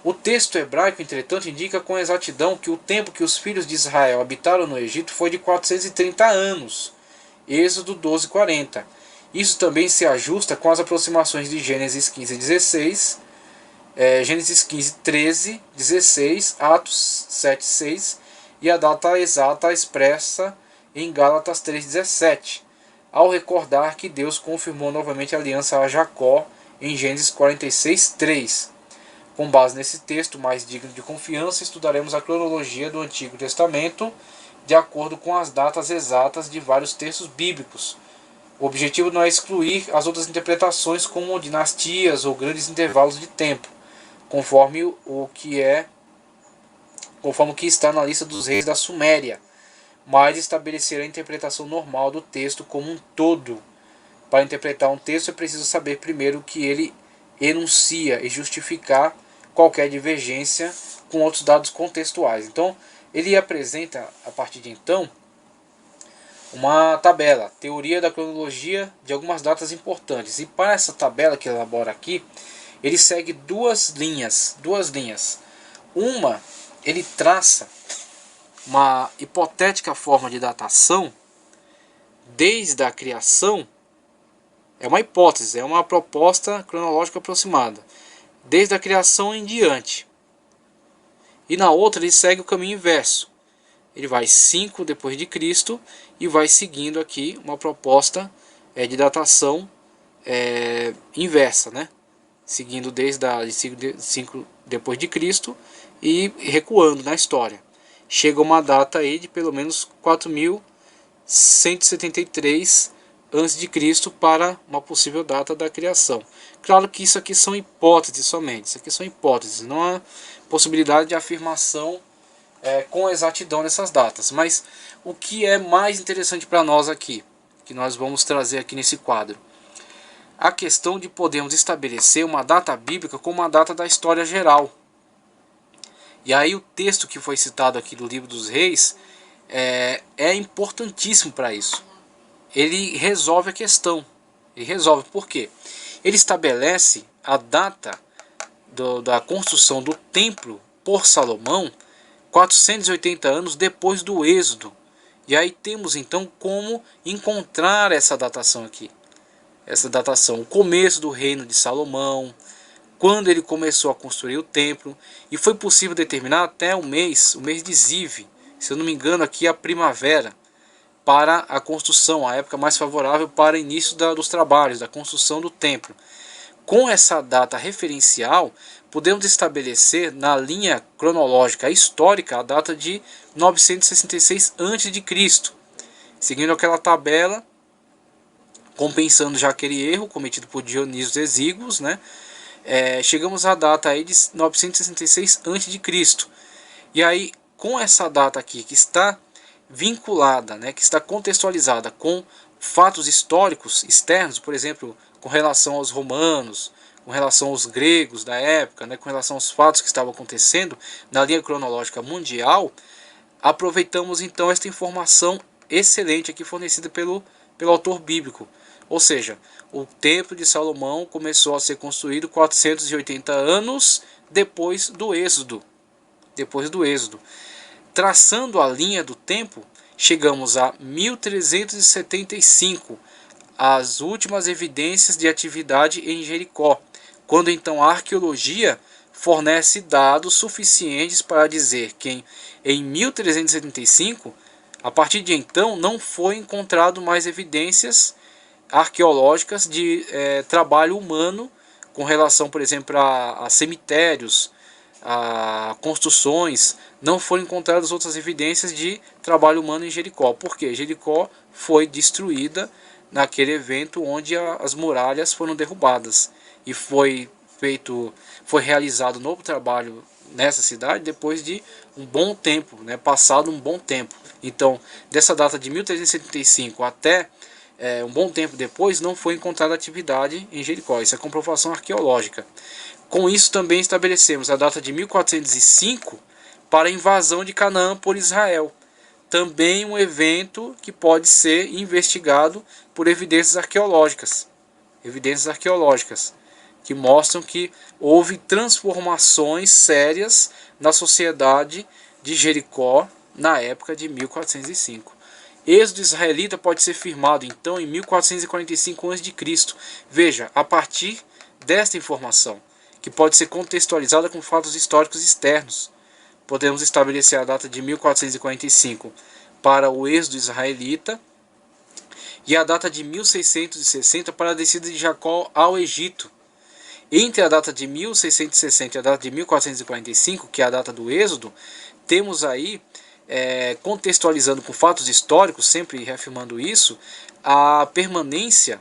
O texto hebraico, entretanto, indica com exatidão que o tempo que os filhos de Israel habitaram no Egito foi de 430 anos, Êxodo 12:40. Isso também se ajusta com as aproximações de Gênesis 15:16, Gênesis 15:13, 16, Atos 7:6 e a data exata expressa em Gálatas 3:17, ao recordar que Deus confirmou novamente a aliança a Jacó em Gênesis 46:3. Com base nesse texto mais digno de confiança, estudaremos a cronologia do Antigo Testamento de acordo com as datas exatas de vários textos bíblicos. O objetivo não é excluir as outras interpretações como dinastias ou grandes intervalos de tempo, conforme o que está na lista dos reis da Suméria, mas estabelecer a interpretação normal do texto como um todo. Para interpretar um texto é preciso saber primeiro o que ele enuncia e justificar qualquer divergência com outros dados contextuais. Então, ele apresenta, a partir de então, uma tabela, teoria da cronologia de algumas datas importantes. E para essa tabela que elabora aqui, ele segue duas linhas. Uma, ele traça uma hipotética forma de datação desde a criação. É uma hipótese, é uma proposta cronológica aproximada, desde a criação em diante. E na outra ele segue o caminho inverso. Ele vai 5 depois de Cristo e vai seguindo aqui uma proposta de datação inversa, né? Seguindo desde a 5 depois de Cristo e recuando na história. Chega uma data aí de pelo menos 4173 a.C. para uma possível data da criação. Claro que isso aqui são hipóteses somente, isso aqui são hipóteses, não há possibilidade de afirmação com exatidão nessas datas. Mas o que é mais interessante para nós aqui, que nós vamos trazer aqui nesse quadro, a questão de podermos estabelecer uma data bíblica como uma data da história geral. E aí o texto que foi citado aqui do Livro dos Reis é importantíssimo para isso. Ele resolve a questão. Ele resolve por quê? Ele estabelece a data da construção do templo por Salomão 480 anos depois do Êxodo. E aí temos então como encontrar essa datação aqui. Essa datação, o começo do reino de Salomão, quando ele começou a construir o templo, e foi possível determinar até o mês de Ziv, se eu não me engano aqui a primavera, para a construção, a época mais favorável para o início dos trabalhos, da construção do templo. Com essa data referencial, podemos estabelecer na linha cronológica histórica a data de 966 a.C., seguindo aquela tabela, compensando já aquele erro cometido por Dionísio dos Exíguos, né? Chegamos à data aí de 966 a.C. E aí, com essa data aqui, que está vinculada, né, que está contextualizada com fatos históricos externos, por exemplo, com relação aos romanos, com relação aos gregos da época, né, com relação aos fatos que estavam acontecendo na linha cronológica mundial, aproveitamos então esta informação excelente aqui fornecida pelo autor bíblico. Ou seja, o templo de Salomão começou a ser construído 480 anos depois do Êxodo. Traçando a linha do tempo, chegamos a 1375, as últimas evidências de atividade em Jericó, quando então a arqueologia fornece dados suficientes para dizer que em 1375, a partir de então, não foi encontrado mais evidências arqueológicas de trabalho humano com relação, por exemplo, a cemitérios, a construções. Não foram encontradas outras evidências de trabalho humano em Jericó. Por quê? Jericó foi destruída naquele evento onde as muralhas foram derrubadas. E foi realizado novo trabalho nessa cidade depois de um bom tempo, né, passado um bom tempo. Então, dessa data de 1375 até um bom tempo depois, não foi encontrada atividade em Jericó. Isso é comprovação arqueológica. Com isso também estabelecemos a data de 1405 para a invasão de Canaã por Israel. Também um evento que pode ser investigado por evidências arqueológicas, que mostram que houve transformações sérias na sociedade de Jericó na época de 1405. Êxodo israelita pode ser firmado então em 1445 a.C. Veja, a partir desta informação, que pode ser contextualizada com fatos históricos externos, podemos estabelecer a data de 1445 para o êxodo israelita e a data de 1660 para a descida de Jacó ao Egito. Entre a data de 1660 e a data de 1445, que é a data do êxodo, temos aí, contextualizando com fatos históricos, sempre reafirmando isso, a permanência,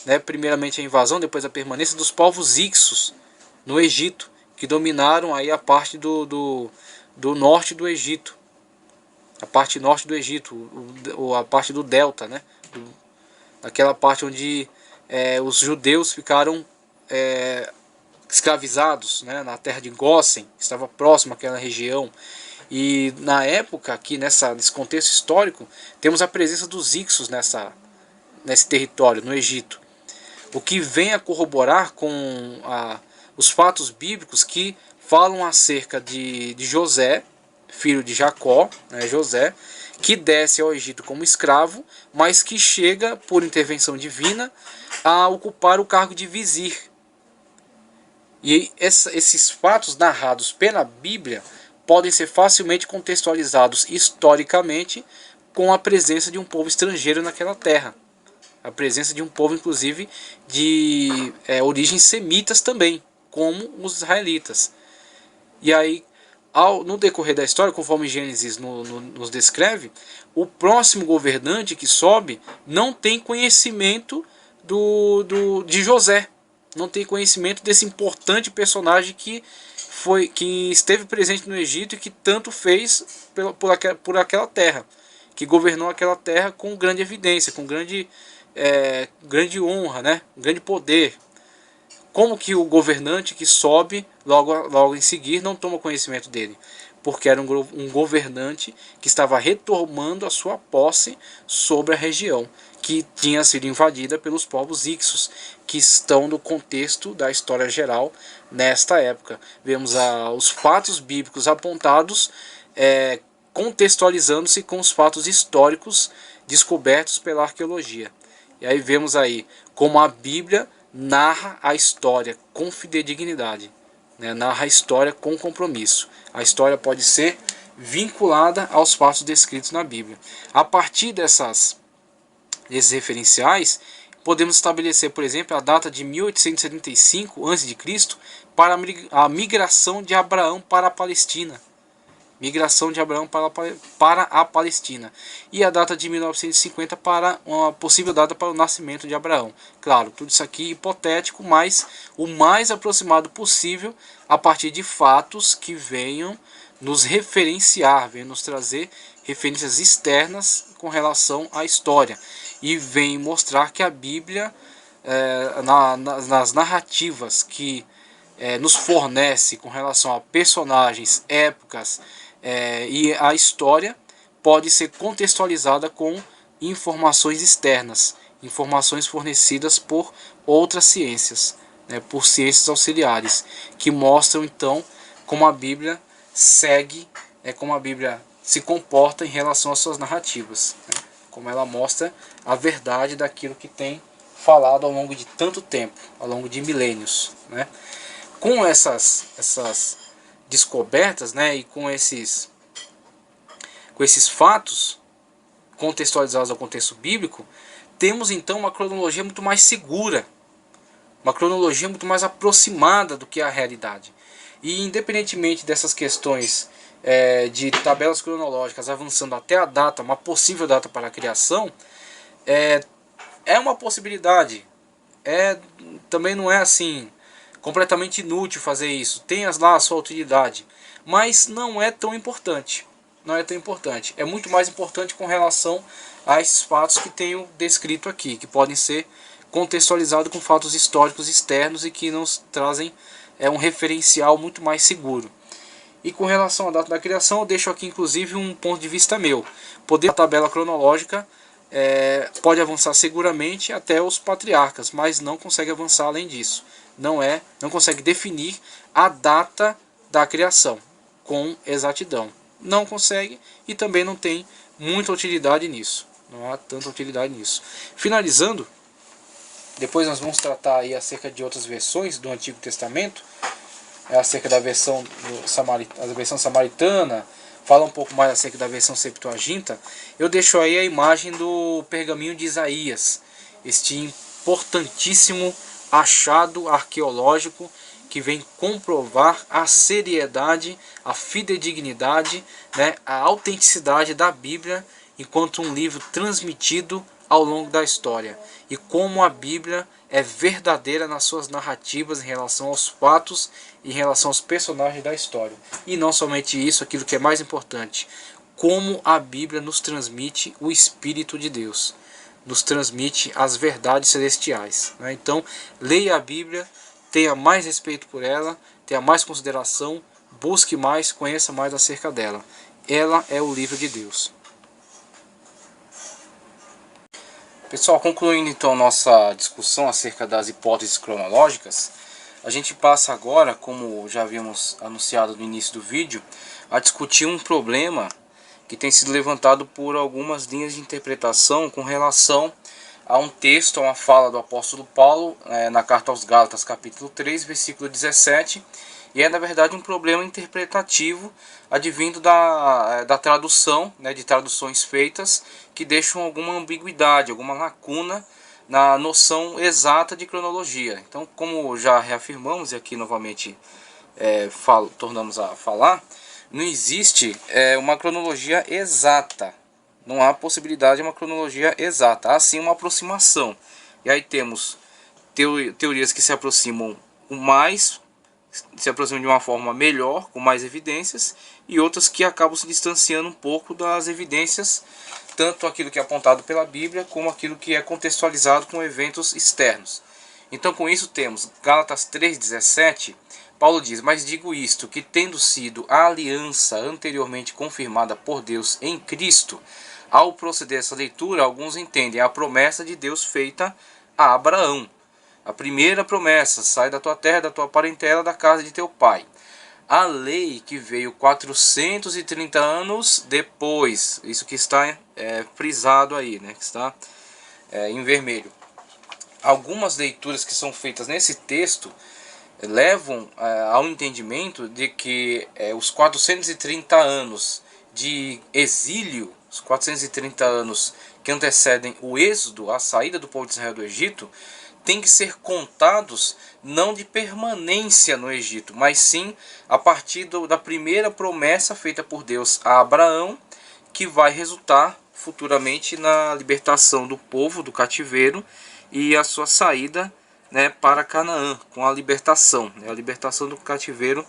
né, primeiramente a invasão, depois a permanência dos povos Ixos no Egito, que dominaram aí a parte do norte do Egito, a parte norte do Egito, a parte do delta, né, aquela parte onde os judeus ficaram escravizados, né, na terra de Gósen, que estava próximo àquela região. E na época, aqui nesse contexto histórico, temos a presença dos Ixos nesse território, no Egito. O que vem a corroborar com os fatos bíblicos que falam acerca de José, filho de Jacó, né, José, que desce ao Egito como escravo, mas que chega, por intervenção divina, a ocupar o cargo de vizir. E esses fatos narrados pela Bíblia podem ser facilmente contextualizados historicamente com a presença de um povo estrangeiro naquela terra. A presença de um povo, inclusive, de origens semitas também, como os israelitas. E aí, no decorrer da história, conforme Gênesis nos descreve, o próximo governante que sobe não tem conhecimento de José. Não tem conhecimento desse importante personagem que esteve presente no Egito e que tanto fez por aquela terra, que governou aquela terra com grande evidência, com grande honra, né? Grande poder. Como que o governante que sobe logo em seguir não toma conhecimento dele? Porque era um governante que estava retomando a sua posse sobre a região, que tinha sido invadida pelos povos Ixos, que estão no contexto da história geral nesta época. Vemos os fatos bíblicos apontados, contextualizando-se com os fatos históricos descobertos pela arqueologia. E aí vemos aí como a Bíblia narra a história com fidedignidade, né? Narra a história com compromisso. A história pode ser vinculada aos fatos descritos na Bíblia. A partir desses referenciais, podemos estabelecer, por exemplo, a data de 1875 a.C. para a migração de Abraão para a Palestina. Migração de Abraão para a Palestina. E a data de 1950 para uma possível data para o nascimento de Abraão. Claro, tudo isso aqui hipotético, mas o mais aproximado possível a partir de fatos que venham nos referenciar, venham nos trazer referências externas com relação à história. E vem mostrar que a Bíblia, nas narrativas que nos fornece com relação a personagens, épocas, e a história, pode ser contextualizada com informações externas, informações fornecidas por outras ciências, né, por ciências auxiliares, que mostram então como a Bíblia segue, como a Bíblia se comporta em relação às suas narrativas, né, como ela mostra a verdade daquilo que tem falado ao longo de tanto tempo, ao longo de milênios, né. Com essas descobertas, né, e com esses fatos contextualizados ao contexto bíblico, temos então uma cronologia muito mais segura, uma cronologia muito mais aproximada do que a realidade. E independentemente dessas questões de tabelas cronológicas avançando até a data, uma possível data para a criação, é uma possibilidade. Também não é assim completamente inútil fazer isso, tem lá a sua utilidade, mas não é tão importante. Não é tão importante. É muito mais importante com relação a esses fatos que tenho descrito aqui, que podem ser contextualizados com fatos históricos externos e que nos trazem um referencial muito mais seguro. E com relação à data da criação, eu deixo aqui inclusive um ponto de vista meu. Poder a tabela cronológica pode avançar seguramente até os patriarcas, mas não consegue avançar além disso. não consegue definir a data da criação com exatidão. Não consegue e também não tem muita utilidade nisso. Não há tanta utilidade nisso. Finalizando, depois nós vamos tratar aí acerca de outras versões do Antigo Testamento, acerca da versão samaritana, fala um pouco mais acerca da versão Septuaginta. Eu deixo aí a imagem do pergaminho de Isaías, este importantíssimo achado arqueológico que vem comprovar a seriedade, a fidedignidade, né, a autenticidade da Bíblia enquanto um livro transmitido ao longo da história, e como a Bíblia é verdadeira nas suas narrativas em relação aos fatos e em relação aos personagens da história. E não somente isso, aquilo que é mais importante, como a Bíblia nos transmite o Espírito de Deus, nos transmite as verdades celestiais, né? Então, leia a Bíblia, tenha mais respeito por ela, tenha mais consideração, busque mais, conheça mais acerca dela. Ela é o livro de Deus. Pessoal, concluindo então nossa discussão acerca das hipóteses cronológicas, a gente passa agora, como já havíamos anunciado no início do vídeo, a discutir um problema que tem sido levantado por algumas linhas de interpretação com relação a um texto, a uma fala do apóstolo Paulo na carta aos Gálatas, capítulo 3, versículo 17, e é na verdade um problema interpretativo advindo da tradução, né, de traduções feitas que deixam alguma ambiguidade, alguma lacuna na noção exata de cronologia. Então, como já reafirmamos e aqui novamente tornamos a falar, não existe uma cronologia exata. Não há possibilidade de uma cronologia exata. Há sim uma aproximação. E aí temos teorias que se aproximam de uma forma melhor, com mais evidências, e outras que acabam se distanciando um pouco das evidências, tanto aquilo que é apontado pela Bíblia, como aquilo que é contextualizado com eventos externos. Então, com isso temos Gálatas 3,17, Paulo diz: mas digo isto, que tendo sido a aliança anteriormente confirmada por Deus em Cristo, ao proceder essa leitura, alguns entendem a promessa de Deus feita a Abraão. A primeira promessa: sai da tua terra, da tua parentela, da casa de teu pai. A lei que veio 430 anos depois, isso que está frisado aí, né, que está em vermelho. Algumas leituras que são feitas nesse texto levam ao entendimento de que os 430 anos de exílio, os 430 anos que antecedem o êxodo, a saída do povo de Israel do Egito, tem que ser contados não de permanência no Egito, mas sim a partir da primeira promessa feita por Deus a Abraão, que vai resultar futuramente na libertação do povo do cativeiro e a sua saída, né, para Canaã, com a libertação do cativeiro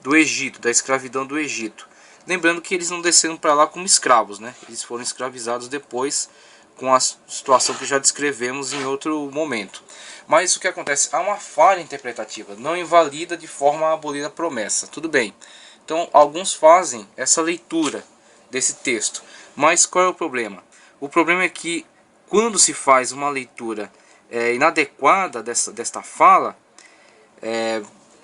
do Egito, da escravidão do Egito. Lembrando que eles não desceram para lá como escravos, né? Eles foram escravizados depois, com a situação que já descrevemos em outro momento. Mas o que acontece? Há uma falha interpretativa, não invalida de forma a abolir a promessa. Tudo bem. Então, alguns fazem essa leitura desse texto. Mas qual é o problema? O problema é que, quando se faz uma leitura inadequada desta fala,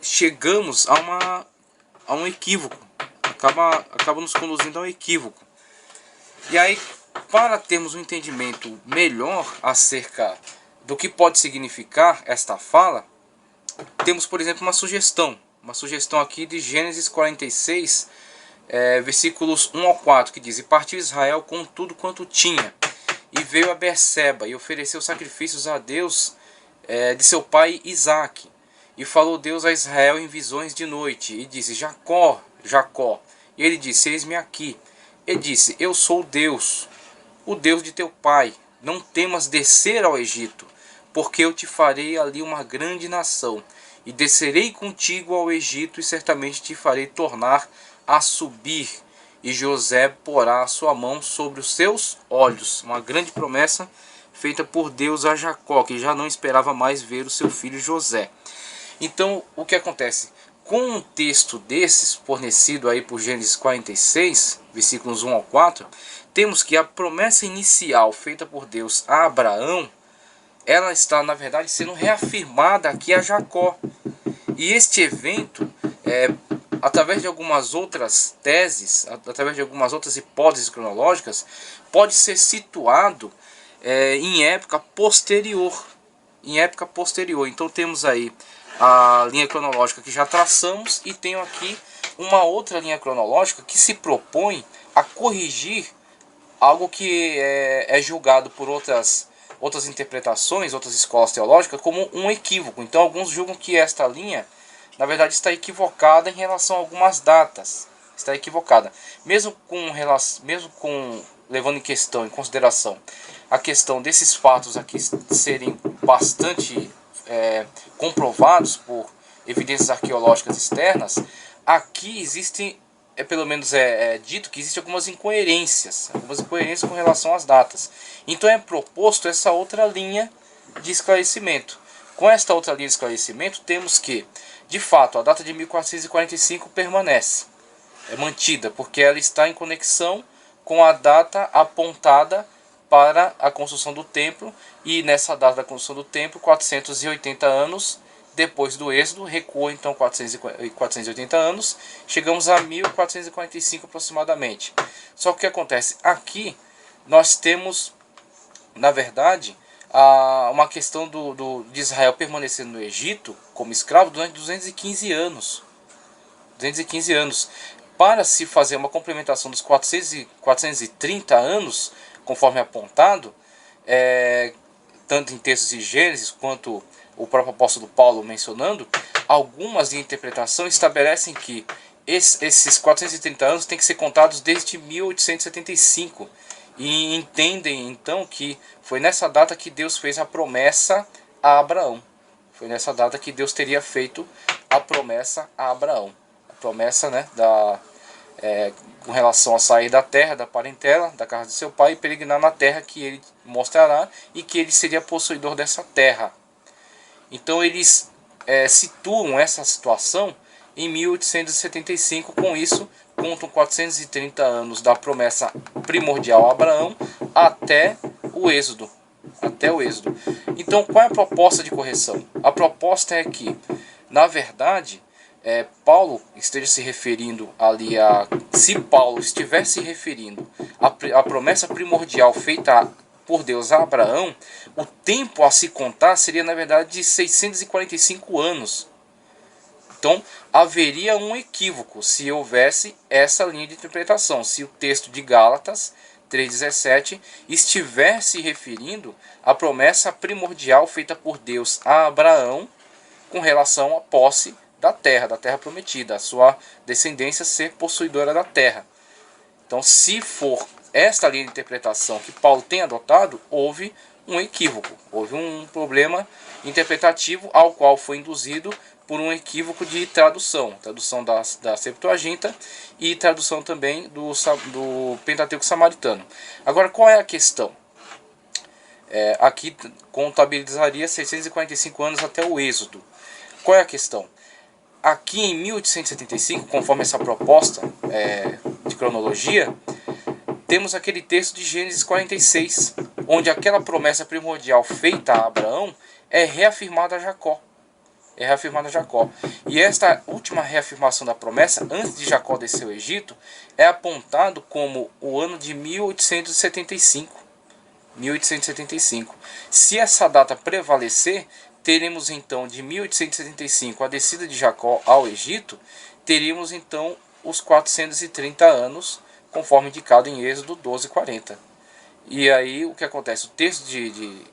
chegamos a um equívoco. Acaba nos conduzindo a um equívoco. E aí, para termos um entendimento melhor acerca do que pode significar esta fala, temos, por exemplo, uma sugestão aqui de Gênesis 46, versículos 1 ao 4, que diz: e partiu Israel com tudo quanto tinha, e veio a Berseba, e ofereceu sacrifícios a Deus de seu pai Isaque. E falou Deus a Israel em visões de noite, e disse: Jacó, Jacó. E ele disse: eis-me aqui. E disse: eu sou Deus, o Deus de teu pai. Não temas descer ao Egito, porque eu te farei ali uma grande nação. E descerei contigo ao Egito, e certamente te farei tornar a subir. E José porá a sua mão sobre os seus olhos. Uma grande promessa feita por Deus a Jacó, que já não esperava mais ver o seu filho José. Então, o que acontece? Com um texto desses, fornecido aí por Gênesis 46, versículos 1 ao 4, temos que a promessa inicial feita por Deus a Abraão ela está, na verdade, sendo reafirmada aqui a Jacó. E este evento, através de algumas outras teses, através de algumas outras hipóteses cronológicas, pode ser situado em época posterior. Então temos aí a linha cronológica que já traçamos, e tenho aqui uma outra linha cronológica que se propõe a corrigir algo que é julgado por outras interpretações, outras escolas teológicas, como um equívoco. Então alguns julgam que esta linha, na verdade, está equivocada em relação a algumas datas. Está equivocada. Mesmo levando em consideração a questão desses fatos aqui serem bastante comprovados por evidências arqueológicas externas, aqui existem, pelo menos dito que existem algumas incoerências com relação às datas. Então é proposto essa outra linha de esclarecimento. Com esta outra linha de esclarecimento, temos que, de fato, a data de 1445 permanece, é mantida, porque ela está em conexão com a data apontada para a construção do templo, e nessa data da construção do templo, 480 anos depois do êxodo, recua então 480 anos, chegamos a 1445 aproximadamente. Só que o que acontece? Aqui nós temos, na verdade, uma questão de Israel permanecendo no Egito como escravo durante 215 anos. 215 anos. Para se fazer uma complementação dos 430 anos, conforme apontado, tanto em textos de Gênesis quanto o próprio apóstolo Paulo mencionando, algumas de interpretação estabelecem que esses 430 anos têm que ser contados desde 1875, e entendem então que foi nessa data que Deus fez a promessa a Abraão. Foi nessa data que Deus teria feito a promessa a Abraão. A promessa, né, com relação a sair da terra, da parentela, da casa de seu pai, e peregrinar na terra que ele mostrará, e que ele seria possuidor dessa terra. Então eles situam essa situação em 1875, com isso contam 430 anos da promessa primordial a Abraão até o Êxodo. Então qual é a proposta de correção? A proposta é que, na verdade, Paulo esteja se referindo ali se Paulo estivesse se referindo à promessa primordial feita por Deus a Abraão, o tempo a se contar seria, na verdade, de 645 anos. Então haveria um equívoco se houvesse essa linha de interpretação, se o texto de Gálatas 3,17 estiver se referindo à promessa primordial feita por Deus a Abraão com relação à posse da terra prometida, a sua descendência ser possuidora da terra. Então, se for esta linha de interpretação que Paulo tem adotado, houve um equívoco, houve um problema interpretativo ao qual foi induzido por um equívoco de tradução da Septuaginta e tradução também do Pentateuco Samaritano. Agora, qual é a questão? Aqui contabilizaria 645 anos até o Êxodo. Qual é a questão? Aqui em 1875, conforme essa proposta de cronologia, temos aquele texto de Gênesis 46, onde aquela promessa primordial feita a Abraão é reafirmada a Jacó. E esta última reafirmação da promessa, antes de Jacó descer ao Egito, é apontado como o ano de 1875. Se essa data prevalecer, teremos então de 1875 a descida de Jacó ao Egito, teríamos então os 430 anos, conforme indicado em Êxodo 12:40. E aí o que acontece? O texto de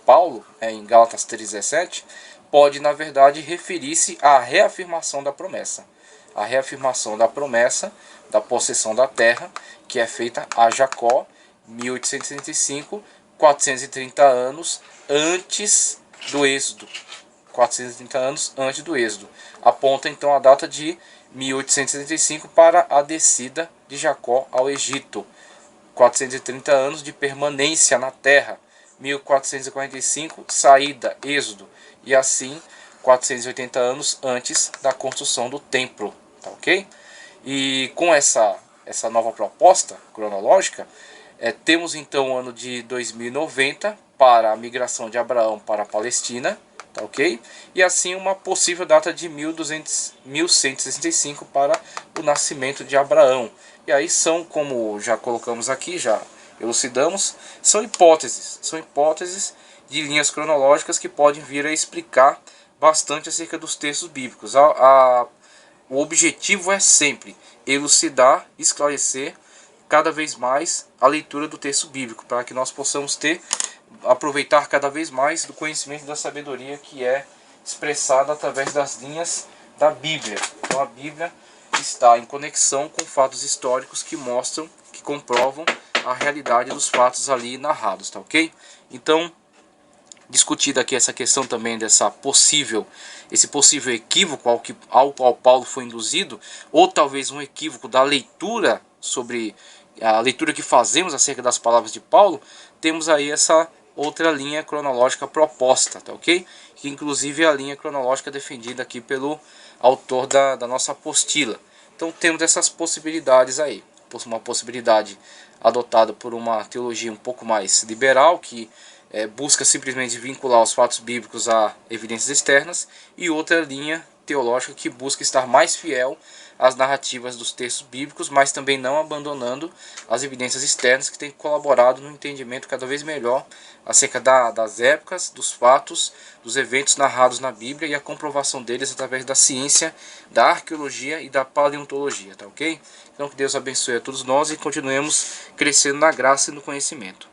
Paulo, em Gálatas 3,17, pode na verdade referir-se à reafirmação da promessa. A reafirmação da promessa da possessão da terra, que é feita a Jacó, 1875, 430 anos antes do Êxodo. 430 anos antes do Êxodo. Aponta então a data de 1875 para a descida de Jacó ao Egito. 430 anos de permanência na terra. 1445, saída, Êxodo. E assim, 480 anos antes da construção do templo. Tá ok? E com essa nova proposta cronológica, temos então o ano de 2090 para a migração de Abraão para a Palestina, tá ok? E assim uma possível data de 1165 para o nascimento de Abraão. E aí são, como já colocamos aqui, já elucidamos, são hipóteses de linhas cronológicas que podem vir a explicar bastante acerca dos textos bíblicos. O objetivo é sempre elucidar, esclarecer cada vez mais a leitura do texto bíblico, para que nós possamos aproveitar cada vez mais do conhecimento da sabedoria que é expressada através das linhas da Bíblia. Então a Bíblia está em conexão com fatos históricos que mostram, que comprovam a realidade dos fatos ali narrados, tá ok? Então, discutida aqui essa questão também esse possível equívoco ao qual Paulo foi induzido, ou talvez um equívoco da leitura, sobre a leitura que fazemos acerca das palavras de Paulo, temos aí essa outra linha cronológica proposta, tá ok? Que inclusive é a linha cronológica defendida aqui pelo autor da nossa apostila. Então temos essas possibilidades aí, uma possibilidade adotada por uma teologia um pouco mais liberal, que busca simplesmente vincular os fatos bíblicos a evidências externas, e outra linha teológica que busca estar mais fiel às narrativas dos textos bíblicos, mas também não abandonando as evidências externas, que têm colaborado no entendimento cada vez melhor acerca das épocas, dos fatos, dos eventos narrados na Bíblia e a comprovação deles através da ciência, da arqueologia e da paleontologia, tá ok? Então que Deus abençoe a todos nós e continuemos crescendo na graça e no conhecimento.